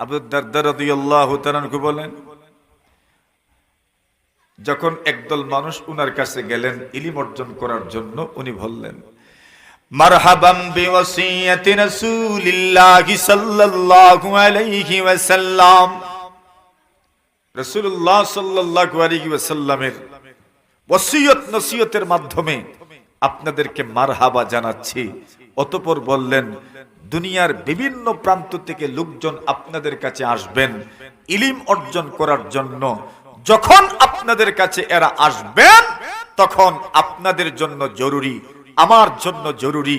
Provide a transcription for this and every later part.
আবু দারদা রাদিয়াল্লাহু তাআলা আনহু বলেন, যখন একদল মানুষ উনার কাছে গেলেন ইলম অর্জন করার জন্য, উনি বললেন, মারহাবাম বিওয়াসিয়াতি রাসূলিল্লাহি সাল্লাল্লাহু আলাইহি ওয়াসাল্লাম। রাসূলুল্লাহ সাল্লাল্লাহু আলাইহি ওয়াসাল্লামের ওসিয়ত নসিহতের মাধ্যমে আপনাদেরকে মারহাবা জানাচ্ছি। অতঃপর বললেন, দুনিয়ার বিভিন্ন প্রান্ত থেকে লোকজন আপনাদের কাছে আসবেন ইলম অর্জন করার জন্য। যখন আপনাদের কাছে এরা আসবেন, তখন আপনাদের জন্য জরুরি, আমার জন্য জরুরি,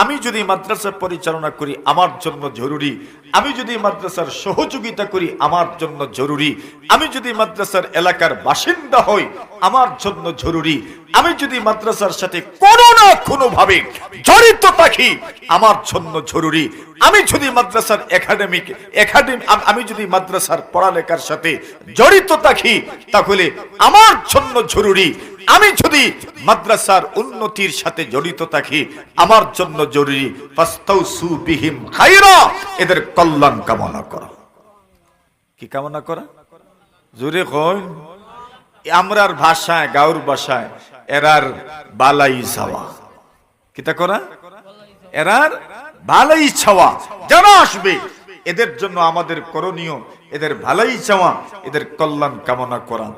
আমি যদি মাদ্রাসা পরিচালনা করি আমার জন্য জরুরি, আমি যদি মাদ্রাসার সহযোগিতা করি আমার জন্য জরুরি, আমি যদি মাদ্রাসার এলাকার বাসিন্দা হই আমার জন্য জরুরি, আমি যদি মাদ্রাসার সাথে কোনো না কোনো ভাবে জড়িত থাকি আমার জন্য জরুরি, আমি যদি মাদ্রাসার আমি যদি মাদ্রাসার পড়ালেখার সাথে জড়িত থাকি তাহলে আমার জন্য জরুরি, আমি যদি মাদ্রাসার উন্নতির সাথে জড়িত থাকি আমার জন্য জরুরি। ফাস্তাউসু বিহিম খায়রা, এদের কল্যাণ কামনা করা। কি কামনা করা? জোরে কই। আমরার ভাষায়, গাঁর ভাষায় এরার বালাই চাওয়া। কিতা করা? এরার ভালাই চাওয়া। যারা আসবে এদের জন্য আমাদের করণীয় এদের ভালাই চাওয়া, এদের কল্যাণ কামনা করা।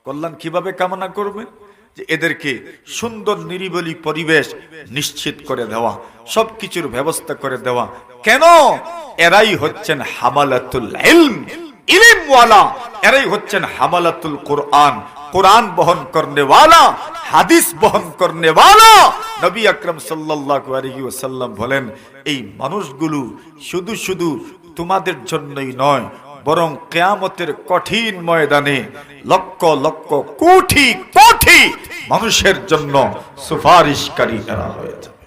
কল্যাণ কিভাবে কামনা করবে? যে এদেরকে সুন্দর নিরিবিলি পরিবেশ নিশ্চিত করে দেওয়া, সবকিছুর ব্যবস্থা করে দেওয়া। কেন? এরাই হচ্ছেন হামালাতুল ইলম, ইলমওয়ালা। এরাই হচ্ছেন হামালাতুল কোরআন, কোরআন বহন করনে ওয়ালা, হাদিস বহন করনে ওয়ালা। নবী আকরাম সাল্লাল্লাহু আলাইহি ওয়াসাল্লাম বলেন, এই মানুষগুলো শুধু শুধু তোমাদের জন্যই নয়, বরং কিয়ামতের কঠিন ময়দানে লক্ষ লক্ষ কোটি কোটি মানুষের জন্য সুপারিশকারী এরা হয়ে যাবে।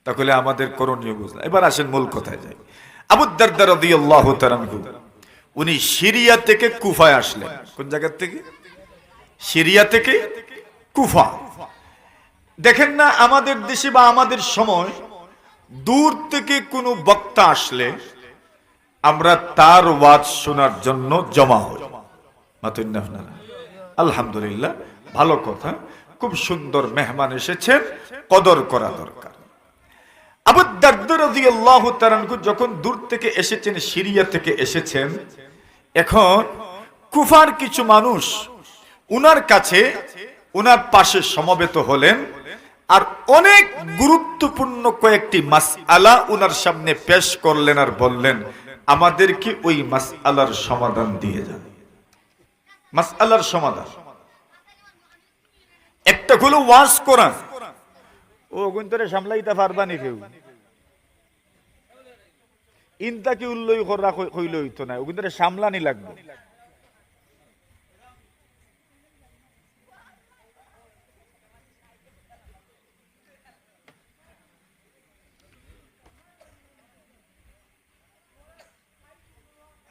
তাহলে আমাদের করণীয় বুঝলাম। এবার আসেন মূল কথায় যাই। আবু দারদা রাদিয়াল্লাহু তাআলা আনহু উনি সিরিয়া থেকে কুফায় আসলেন। কোন জায়গা থেকে? সিরিয়া থেকে কুফা। দেখেন না, আমাদের দেশে বা আমাদের সময় দূর থেকে কোনো বক্তা আসলে আমরা তার ওয়াজ শোনার জন্য জমা হই। আলহামদুলিল্লাহ, ভালো কথা, খুব সুন্দর মেহমান এসেছেন, কদর করা দরকার। আবু দারদা রাদিয়াল্লাহু তাআলা আনহু যখন দূর থেকে এসেছেন, সিরিয়া থেকে এসেছেন, এখন কুফার কিছু মানুষ উনার কাছে, উনার পাশে সমবেত হলেন আর অনেক গুরুত্বপূর্ণ কয়েকটি মাসআলা উনার সামনে পেশ করলেন আর বললেন, আমাদেরকে ওই মাসআলার সমাধান দিয়ে যান। মাসআলার সমাধান একটা হলো ওয়াজ করা। ও গুন্তরে সামলাইতে পারবা নি কেউ? ইনতা কি উল্লই করা হইল হইতো না, ওগুন্তরে সামলানি লাগবে।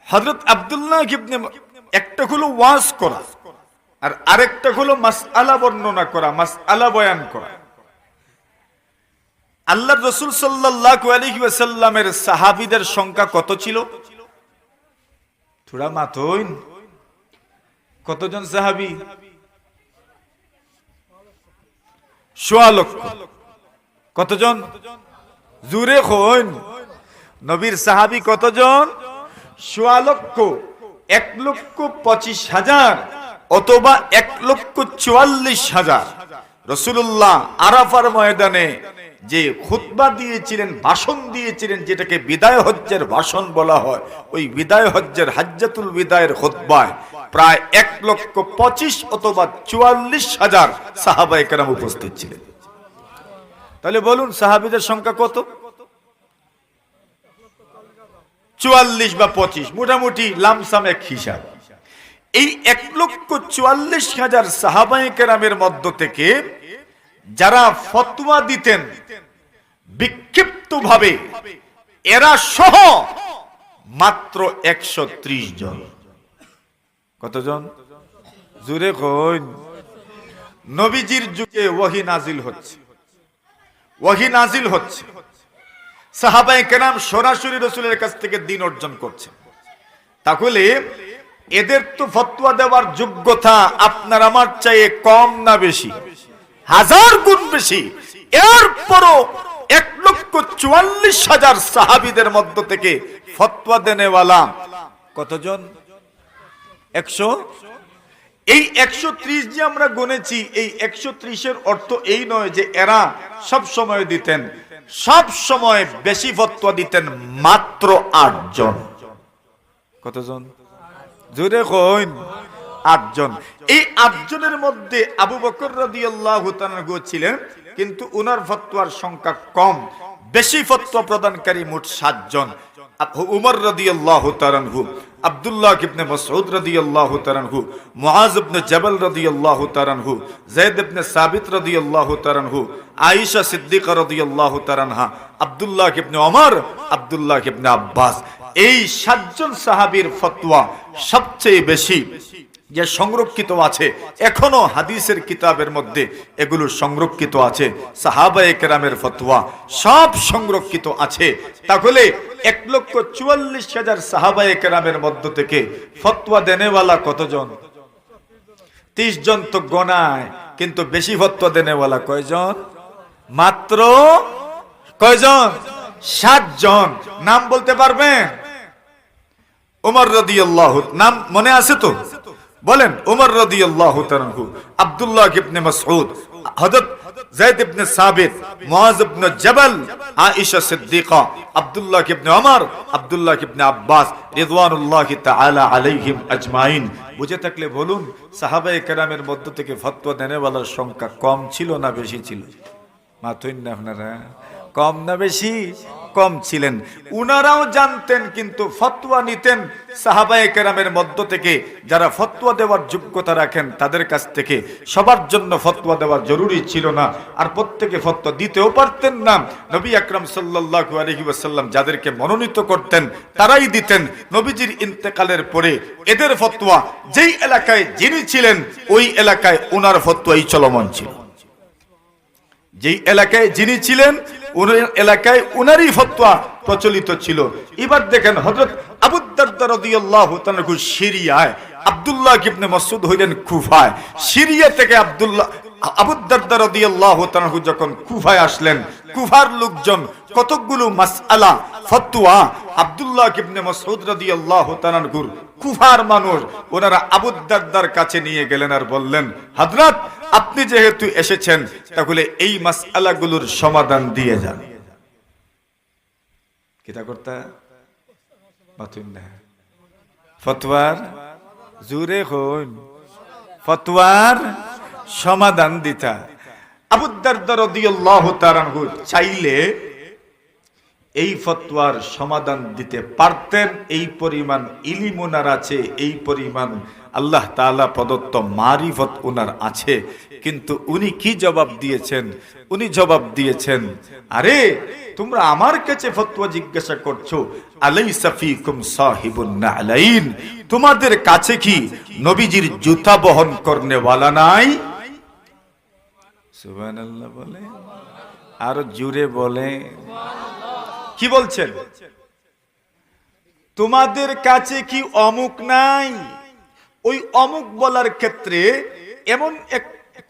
হযরত আব্দুল্লাহ ইবনে, একটা হলো ওয়াজ করা আর আরেকটা হলো মাসআলা বর্ণনা করা, মাসআলা বয়ান করা। আল্লাহর রাসূল সাল্লাল্লাহু আলাইহি ওয়াসাল্লামের সাহাবীদের সংখ্যা কত ছিল? থোড়া মাতইন, কতজন সাহাবী? ১৬ লক্ষ। কতজন? জোরে কইন। নবীর সাহাবী কতজন? ১৬ লক্ষ। ১,২৫,০০০ অথবা ১,৪৪,০০০। রাসূলুল্লাহ আরাফার ময়দানে যে খুতবা দিয়েছিলেন, ভাষণ দিয়েছিলেন, যেটাকে বিদায় হজ্জের ভাষণ বলা হয়, ওই বিদায় হজ্জের হাজ্জাতুল বিদায়ের খুতবায় প্রায় ১,২৫,০০০ অথবা ৪৪,০০০ সাহাবায়ে কেরাম উপস্থিত ছিলেন। তাহলে বলুন সাহাবীদের সংখ্যা কত? ৪৪ বা ২৫, মোটামুটি লামসাম এক হিসাব। এই ১,৪৪,০০০ সাহাবায়ে কেরামের মধ্য থেকে যারা ফতোয়া দিতেন বিক্ষিপ্ত ভাবে, এরা সহ মাত্র ১৩০ জন। কতজন? জোরে কইন। নবীজির যুগে ওহী নাজিল হচ্ছে, ওহী নাজিল হচ্ছে। সাহাবায়ে কেরাম সরাসরি রাসূলের কাছ থেকে দ্বীন অর্জন করছে। তাহলে এদের তো ফতোয়া দেওয়ার যোগ্যতা আপনার আমার চেয়ে কম না বেশি? হাজার গুণ বেশি। এরপরও 1,44,000 সাহাবীদের মধ্য থেকে ফতোয়া দেনেওয়ালা কতজন? 100। এই 130 যে আমরা গুনেছি, এই 130-এর অর্থ এই নয় যে এরা সব সময় দিতেন। সব সময় বেশি ফতোয়া দিতেন মাত্র 8 জন। কতজন? জোরে কইন। 8 জন। এই 8 জনের মধ্যে আবু বকর রাদিয়াল্লাহু তাআলা ছিলেন, কিন্তু উনার ফতোয়ার সংখ্যা কম। বেশি ফতোয়া প্রদানকারী মোট 7 জন। উমর রাদিয়াল্লাহু তাআলা আনহু, আব্দুল্লাহ ইবনে মাসউদ রাদিয়াল্লাহু তাআলা আনহু, মুআজ ইবনে জাবাল রাদিয়াল্লাহু তাআলা আনহু, যায়েদ ইবনে সাবিত রাদিয়াল্লাহু তাআলা আনহু, আয়েশা সিদ্দিকা রাদিয়াল্লাহু তাআলা আনহা, আব্দুল্লাহ ইবনে ওমর, আব্দুল্লাহ ইবনে আব্বাস। এই 7 জন সাহাবীর ফতোয়া সবচেয়ে বেশি যে সংরক্ষিত আছে, এখনো হাদিসের কিতাবের মধ্যে এগুলো সংরক্ষিত আছে। সাহাবায়ে কেরামের ফতোয়া সব সংরক্ষিত আছে। তাহলে 1,44,000 সাহাবায়ে কেরামের মধ্য থেকে ফতোয়া দেনেওয়ালা কতজন? 30 জন তো গোনায়, কিন্তু বেশি ফতোয়া দেনেওয়ালা কয়জন? মাত্র কয়জন? 7 জন। নাম বলতে পারবেন? উমর রাদিয়াল্লাহু, নাম মনে আছে তো? বলেন। উমর রাদিয়াল্লাহু তাআলা আনহু, আব্দুল্লাহ ইবনে মাসউদ, হযরত যায়েদ ইবনে সাবিত, মুআজ ইবনে জাবাল, আয়েশা সিদ্দিকা, আব্দুল্লাহ ইবনে ওমর, আব্দুল্লাহ ইবনে আব্বাস রিদওয়ানুল্লাহি তাআলা আলাইহিম আজমাইন। বুঝে থাকলে বলুন, সাহাবায়ে কেরামের মধ্য থেকে ফতোয়া দেনেওয়ালার সংখ্যা কম ছিল না বেশি ছিল? মাথুন না আপনারা? কম না বেশি? কম ছিলেন। উনারাও জানতেন, কিন্তু ফতোয়া নিতেন সাহাবায়ে কেরামের মধ্য থেকে। যারা ফতোয়া দেওয়ার যোগ্যতা রাখেন তাদের কাছ থেকে। সবার জন্য ফতোয়া দেওয়া জরুরি ছিল না, আর প্রত্যেকে ফতোয়া দিতেও পারতেন না। নবী আকরাম সাল্লাল্লাহু আলাইহি ওয়াসাল্লাম যাদেরকে মনোনীত করতেন তারাই দিতেন। নবীজির ইন্তেকালের পরে এদের ফতোয়া যেই এলাকায় যিনি ছিলেন ওই এলাকায় উনার ফতোয়াই চলমান ছিল। যেই এলাকায় যিনি ছিলেন ওই এলাকায় উনারই ফতোয়া প্রচলিত ছিল। এবার দেখেন, হযরত আবু দারদা রাদিয়াল্লাহু তাআলা সিরিয়ায়, আব্দুল্লাহ ইবনে মাসউদ হইলেন কুফায়। সিরিয়া থেকে আবু দারদা রাদিয়াল্লাহু তাআলা যখন কুফায় আসলেন, কুফার লোকজন কতগুলো মাসআলা ফতোয়া আব্দুল্লাহ ইবনে মাসউদ রাদিয়াল্লাহু তাআলা কুফার মানুষ ওনারা আবু দারদার কাছে নিয়ে গেলেন আর বললেন, হযরত আপনি যেহেতু এসেছেন তাহলে এই মাসআলাগুলোর সমাধান দিয়ে যান। কিতা করতে? ফতোয়ার জোরে হন, ফতোয়ার সমাধান দিতা। আবু দারদা রাদিয়াল্লাহু তাআলা চাইলে এই ফতোয়ার সমাধান দিতে পারতেন। এই পরিমাণ ইলম ওনার আছে, এই পরিমাণ আল্লাহ তাআলা প্রদত্ত মারিফত ওনার আছে। কিন্তু উনি কি জবাব দিয়েছেন? উনি জবাব দিয়েছেন, আরে তোমরা আমার কাছে ফতোয়া জিজ্ঞাসা করছো, আলাইসা ফীকুম সাহিবুন নালাইন, তোমাদের কাছে কি নবীজির জুতা বহন করনেওয়ালা নাই? সুবহানাল্লাহ বলে, আর জোরে বলে। কি বলছেন? তোমাদের কাছে কি অমুক নাই? ওই অমুক বলার ক্ষেত্রে এমন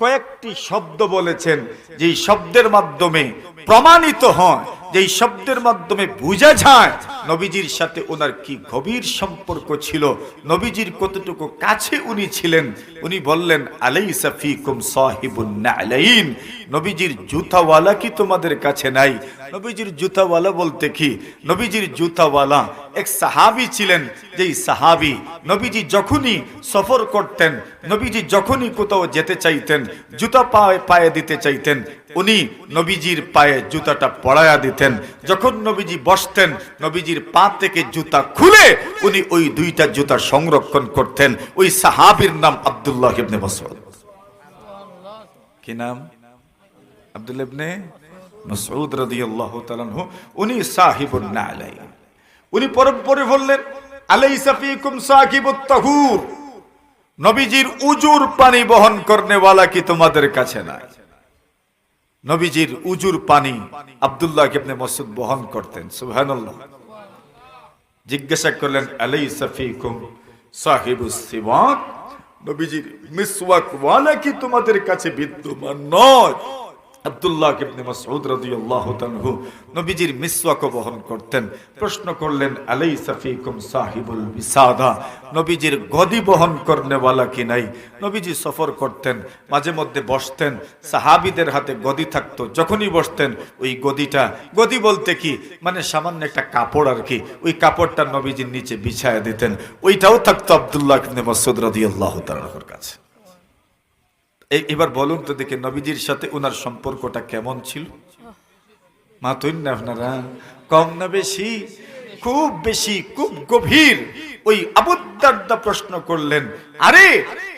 কয়েকটি শব্দ বলেছেন যেই শব্দের মাধ্যমে প্রমাণিত হয়, যেই শব্দের মাধ্যমে বোঝা যায় নবীজির সাথে ওনার কি গভীর সম্পর্ক ছিল, নবীজির কতটুকু কাছে উনি ছিলেন। উনি বললেন, আলাইসা ফীকুম সাহিবুন নালাইন, নবীজির জুতাওয়ালা কি তোমাদের কাছে নাই? নবীজির জুতাওয়ালা বলতে কি? নবীজির জুতাওয়ালা এক সাহাবী ছিলেন, যেই সাহাবী নবীজি যখনই সফর করতেন, নবীজি যখনই কোথাও যেতে চাইতেন, জুতা পায়ে দিতে চাইতেন, উনি নবীজির পায়ে জুতাটা পরায়া দিতেন। যখন নবীজি বসতেন, নবীজির পা থেকে জুতা খুলে উনি ওই দুইটা জুতা সংরক্ষণ করতেন। ওই সাহাবীর নাম আব্দুল্লাহ ইবনে মাসউদ। কি নাম? আব্দুল্লাহ ইবনে মাসউদ রাদিয়াল্লাহু তাআলা আনহু। উনি সাহিবুন নালাইন। উনি পরে বললেন, আলাইসা ফীকুম সাকিবুত তাহুর, নবীজির উজুর পানি বহন করনেওয়ালা কি তোমাদের কাছে নাই? নবীজির উজুর পানি আব্দুল্লাহ ইবনে মাসউদ বহন করতেন। সুবহানাল্লাহ। জিজ্ঞাসা করলেন, আলাইসা ফীকুম সাহিবুস সিওয়াক, নবীজির মিসওয়াক ওয়ালা কি তোমাদের কাছে বিদ্যমান নয়? আব্দুল্লাহ ইবনে মাসউদ রাদিয়াল্লাহু তাআলা নবীজির মিসওয়াক বহন করতেন। প্রশ্ন করলেন, আলাইসা ফীকুম সাহিবুল বিসাদা, নবীজির গদি বহন করনেওয়ালা কি নাই? নবীজি সফর করতেন, মাঝে মধ্যে বসতেন, সাহাবীদের হাতে গদি থাকতো, যখনই বসতেন ওই গদিটা, গদি বলতে কি মানে সামান্য একটা কাপড় আর কি, ওই কাপড়টা নবীজির নিচে বিছায়া দিতেন, ওইটাও থাকতো আব্দুল্লাহ ইবনে মাসউদ রাদিয়াল্লাহু তাআলার কাছে। এবার বলুন তো দেখে, নবীজির সাথে ওনার সম্পর্কটা কেমন ছিল? মাতুন না আপনারা? কম না বেশি? খুব বেশি, খুব গভীর। ওই আবু দারদা প্রশ্ন করলেন, আরে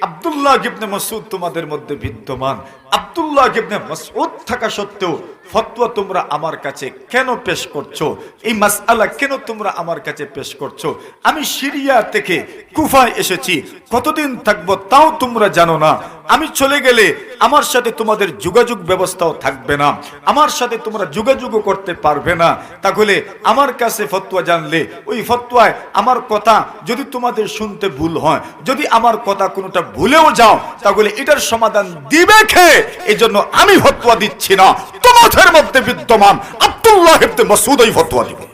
আব্দুল্লাহ ইবনে মাসউদ তোমাদের মধ্যে বিদ্যমান, আব্দুল্লাহ ইবনে মাসউদ থাকা সত্ত্বেও ফতোয়া তোমরা আমার কাছে কেন পেশ করছো? এই মাসআলা কেন তোমরা আমার কাছে পেশ করছো? আমি সিরিয়া থেকে কুফায় এসেছি, কতদিন থাকবো তাও তোমরা জানো না। আমি চলে গেলে আমার সাথে তোমাদের যোগাযোগ ব্যবস্থাও থাকবে না, আমার সাথে তোমরা যোগাযোগও করতে পারবে না। তাহলে আমার কাছে ফতোয়া জানলে ওই ফতোয়ায় আমার কথা যদি তোমাদের শুনতে ভুল হয়, যদি আমার কথা কোনোটা ভুলেও যাও, তাহলে এটার সমাধান দিবে কে? এই জন্য আমি ফতোয়া দিচ্ছি না, তোমাদের মধ্যে বিদ্যমান আব্দুল্লাহ ইবনে মাসউদ এই ফতোয়া দিবে।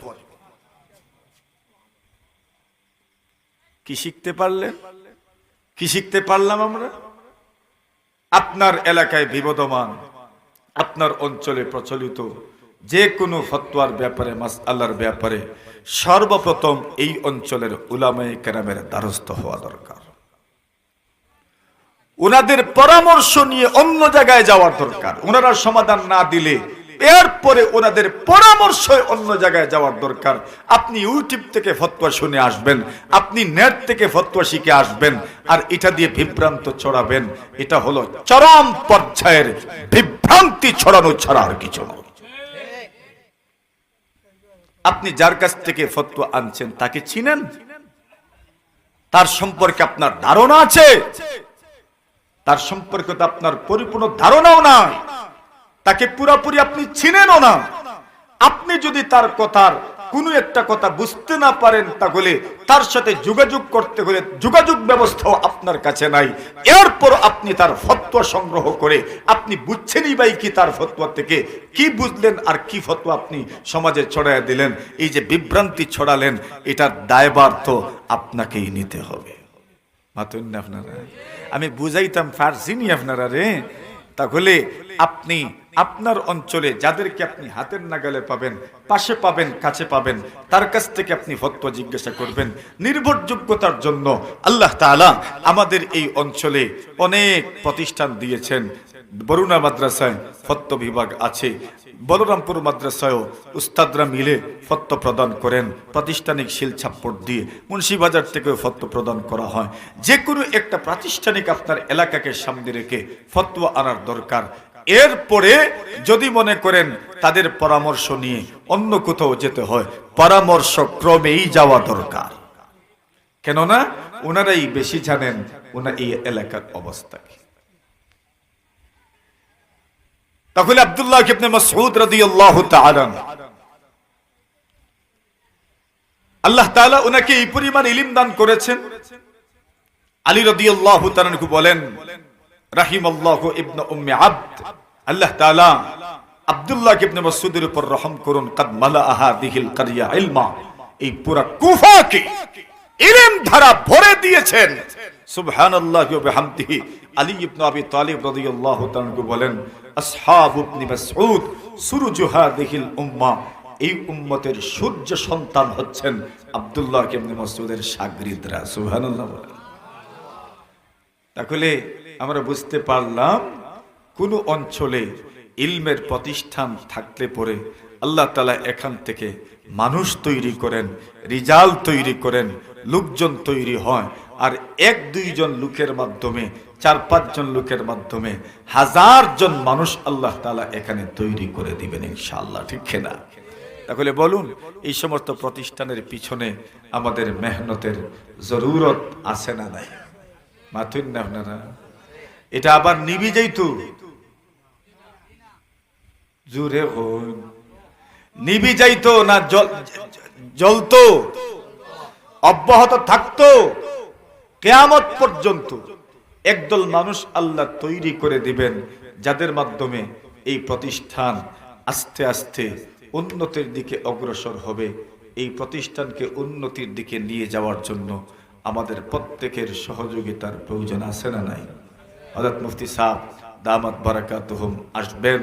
কি শিখতে পারলেন? কি শিখতে পারলাম আমরা? আপনার এলাকায় বিবদমান, আপনার অঞ্চলে প্রচলিত যে কোনো ফতোয়ার ব্যাপারে, মাসআলার ব্যাপারে সর্বপ্রথম এই অঞ্চলের উলামায়ে কেরামের দ্বারস্থ হওয়া দরকার। ওনাদের পরামর্শ নিয়ে অন্য জায়গায় যাওয়ার দরকার। ওনারা সমাধান না দিলে এরপরে ওনাদের পরামর্শ অন্য জায়গায় যাওয়ার দরকার। আপনি ইউটিউব থেকে ফতোয়া শুনে আসবেন, আপনি নেট থেকে ফতোয়া শিখে আসবেন, আর এটা দিয়ে বিভ্রান্ত ছড়াবেন, এটা হলো চরম পর্যায়ের বিভ্রান্তি ছড়ানো ছাড়া আর কিছু নয়। আপনি যার কাছ থেকে ফতোয়া আনছেন তাকে চিনেন? তার সম্পর্কে আপনার ধারণা আছে? তার সম্পর্কে তো আপনার পরিপূর্ণ ধারণাও না, তাকে পুরোপুরি আপনি চিনেনও না। আপনি যদি তার কথার কোনো একটা কথা বুঝতে না পারেন, তাহলে তার সাথে যোগাযোগ করতে হলে যোগাযোগ ব্যবস্থাও আপনার কাছে নাই। এরপর আপনি তার ফতোয়া সংগ্রহ করে আপনি বুঝছেনই ভাই কি তার ফতোয়া থেকে কি বুঝলেন আর কি ফতোয়া আপনি সমাজে ছড়াইয়া দিলেন? এই যে বিভ্রান্তি ছড়ালেন, এটার দায়ভার তো আপনাকেই নিতে হবে। মাতুন না আপনারা? আমি বুঝাইতাম ফারসিনি আপনারা রে। তাহলে আপনি আপনার অঞ্চলে যাদেরকে আপনি হাতের নাগালে পাবেন, পাশে পাবেন, কাছে পাবেন, তার কাছ থেকে আপনি ফতোয়া জিজ্ঞাসা করবেন। নির্ভরযোগ্যতার জন্য আল্লাহ তাআলা আমাদের এই অঞ্চলে অনেক প্রতিষ্ঠান দিয়েছেন। বরুণা মাদ্রাসায় ফতোয়া বিভাগ আছে, বলরামপুর মাদ্রাসায়ও উস্তাদরা মিলে ফতোয়া প্রদান করেন, প্রাতিষ্ঠানিক শিলছাপ্পর দিয়ে। মুন্সিবাজার থেকেও ফতোয়া প্রদান করা হয়। যে কোনো একটা প্রাতিষ্ঠানিক আপনার এলাকাকে সামনে রেখে ফতোয়া আনার দরকার। এরপরে যদি মনে করেন তাদের পরামর্শ নিয়ে অন্য কোথাও যেতে হয়, পরামর্শ ক্রমেই যাওয়া দরকার। কেননা ওনারাই বেশি জানেন ওনার এই এলাকার অবস্থা কি। তাহলে আব্দুল্লাহ ইবনে মাসউদ রাদিয়াল্লাহু তাআলা, আল্লাহ তাআলা ওনাকে এই পরিমাণ ইলম দান করেছেন। আলী রাদিয়াল্লাহু তাআলা বলেন, রাহিমাল্লাহু ইবনে উম্মি আবদ, আল্লাহ তাআলা আব্দুল্লাহ ইবনে মাসউদের উপর রহম করুন। কাদ মালাআ হাযিহিল কারিয়া ইলমা, এই পুরা কুফাকে ইলম ধারা ভরে দিয়েছেন। সুবহানাল্লাহি ওয়া বিহামদিহি। আলী ইবনে আবি তালিব রাদিয়াল্লাহু তাআলা বলেন, আসহাবু ইবনে মাসউদ সুরুজু হাযিহিল উম্মাহ, এই উম্মতের সূর্য সন্তান হচ্ছেন আব্দুল্লাহ ইবনে মাসউদের শাগরিদরা। সুবহানাল্লাহ। তাহলে আমরা বুঝতে পারলাম কোন অঞ্চলে ইলমের প্রতিষ্ঠান থাকলে পরে আল্লাহ তাআলা এখান থেকে মানুষ তৈরি করেন, রিজাল তৈরি করেন, লোকজন তৈরি হয়। আর এক দুইজন লোকের মাধ্যমে, 4-5 জন লোকের মাধ্যমে 1000 জন মানুষ আল্লাহ তাআলা এখানে তৈরি করে দিবেন ইনশাআল্লাহ। ঠিক না? তাহলে বলুন, এই সমস্ত প্রতিষ্ঠানের পিছনে আমাদের মেহনতের জরুরত আছে না নাই? মাথুন না আপনারা? এটা আবার নিবি যাইতো, জুড়ে হন নিবি যাইতো না জ্বলতো, অব্যাহত থাকতো কিয়ামত পর্যন্ত। একদল মানুষ আল্লাহ তৈরি করে দিবেন, যাদের মাধ্যমে এই প্রতিষ্ঠান আস্তে আস্তে উন্নতির দিকে অগ্রসর হবে। এই প্রতিষ্ঠানকে উন্নতির দিকে নিয়ে যাওয়ার জন্য আমাদের প্রত্যেকের সহযোগিতার প্রয়োজন আছে না নাই? হযরত মুফতি সাহেব দামাত বারাকাতুহুম আসবেন।